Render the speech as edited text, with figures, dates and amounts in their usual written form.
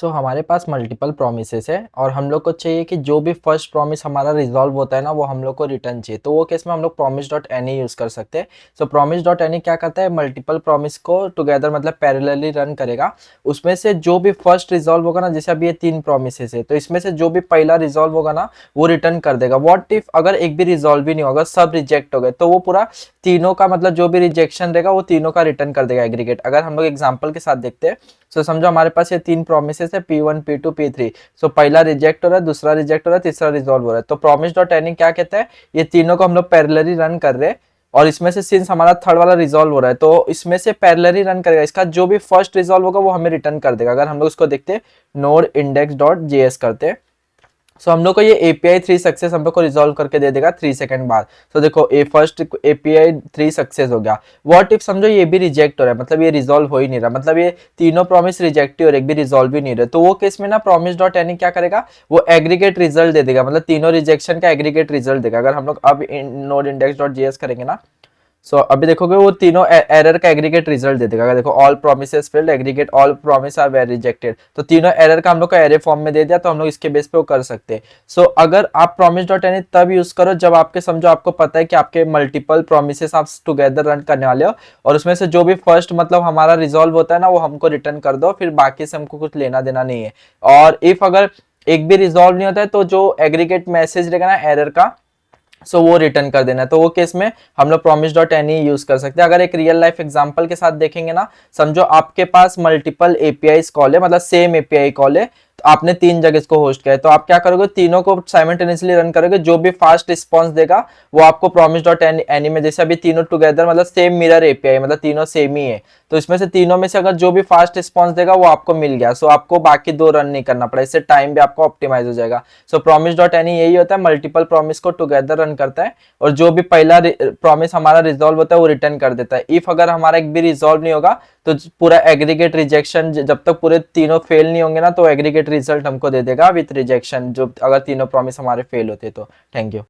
हमारे पास multiple promises है और हम लोग को चाहिए कि जो भी फर्स्ट प्रॉमिस हमारा रिजॉल्व होता है ना वो हम लोग को रिटर्न चाहिए। तो वो केस में हम लोग promise डॉट एनी यूज़ कर सकते हैं। promise डॉट एनी क्या करता है, मल्टीपल प्रॉमिस को टुगेदर मतलब पैरेलली रन करेगा। उसमें से जो भी फर्स्ट रिजॉल्व होगा ना, जैसे अभी ये 3 प्रोमिसेस है तो इसमें से जो भी पहला रिजॉल्व होगा ना वो रिटर्न कर देगा। व्हाट इफ अगर एक भी रिजॉल्व ही नहीं होगा, सब रिजेक्ट हो गए, तो वो पूरा तीनों का मतलब जो भी रिजेक्शन रहेगा वो तीनों का रिटर्न कर देगा एग्रीगेट। अगर हम लोग एग्जांपल के साथ देखते हैं, समझो हमारे पास ये 3 प्रोमिसेस है P1 P2 P3। पहला रिजेक्ट हो रहा है, दूसरा रिजेक्ट हो रहा है, तीसरा रिजॉल्व हो रहा है। तो प्रॉमिस डॉट एनी क्या कहता है, ये तीनों को हम लोग पैरेलली रन कर रहे हैं और इसमें से सिंस हमारा थर्ड वाला रिजॉल्व हो रहा है तो इसमें से पैरेलली रन करेगा। इसका जो भी फर्स्ट रिजॉल्व होगा वो हमें रिटर्न कर देगा। अगर हम लोग इसको देखते हैं नोड इंडेक्स डॉट जेएस करते हैं, हम लोग को ये एपीआई 3 सक्सेस हम लोग को रिजॉल्व करके दे देगा 3 सेकंड बाद। देखो ए फर्स्ट एपीआई 3 सक्सेस हो गया। व्हाट इफ समझो ये भी रिजेक्ट हो रहा है, मतलब ये रिजॉल्व हो ही नहीं रहा, मतलब ये तीनों प्रॉमिस रिजेक्ट और एक भी रिजॉल्व ही नहीं रहे, तो वो केस में ना प्रॉमिस डॉट एनी क्या करेगा, वो एग्रीगेट रिजल्ट दे देगा, मतलब तीनों रिजेक्शन का एग्रीगेट रिजल्ट देगा। अगर हम लोग अब नोड इंडेक्स डॉट जेएस करेंगे ना, अभी देखोगे वो तीनों एरर का एग्रीगेट रिजल्ट दे देगा। अगर देखो all promises failed, aggregate all promise are were rejected, तो तीनों एरर का हम लोग को एरे फॉर्म में दे दिया, तो हम लोग इसके बेस पे वो कर सकते हैं। अगर आप प्रॉमिस डॉट एनी तब यूज करो जब आपके समझो आपको पता है कि आपके मल्टीपल प्रोमिसेस आप टुगेदर रन करने वाले हो और उसमें से जो भी फर्स्ट मतलब हमारा रिजॉल्व होता है ना वो हमको रिटर्न कर दो, फिर बाकी से हमको कुछ लेना देना नहीं है। और इफ अगर एक भी रिजॉल्व नहीं होता है तो जो एग्रीगेट मैसेज रहेगा ना एरर का, वो रिटर्न कर देना है। तो वो केस में हम लोग प्रॉमिस डॉट एनी यूज कर सकते हैं। अगर एक रियल लाइफ एग्जांपल के साथ देखेंगे ना, समझो आपके पास मल्टीपल एपीआई कॉल है, मतलब सेम एपीआई कॉल है, तो आपने 3 जगह इसको होस्ट किया है, तो आप क्या करोगे, तीनों को साइमल्टेनियसली रन करोगे। जो भी फास्ट रिस्पॉन्स देगा वो आपको प्रॉमिस डॉट एनी में, जैसे अभी तीनों टुगेदर मतलब सेम मिरर एपीआई, मतलब तीनों सेम ही है, तो इसमें से तीनों में से अगर जो भी फास्ट रिस्पॉन्स देगा वो आपको मिल गया, आपको बाकी 2 रन नहीं करना पड़ा, इससे टाइम भी आपको ऑप्टिमाइज हो जाएगा। प्रॉमिस डॉट एनी यही होता है, मल्टीपल प्रॉमिस को टुगेदर रन करता है और जो भी पहला प्रॉमिस हमारा रिजॉल्व होता है वो रिटर्न कर देता है। इफ अगर हमारा एक भी रिजॉल्व नहीं होगा तो पूरा एग्रीगेट रिजेक्शन, जब तक पूरे तीनों फेल नहीं होंगे ना तो एग्रीगेट रिजल्ट हमको दे देगा विथ रिजेक्शन, जो अगर तीनों प्रॉमिस हमारे फेल होते तो। Thank you.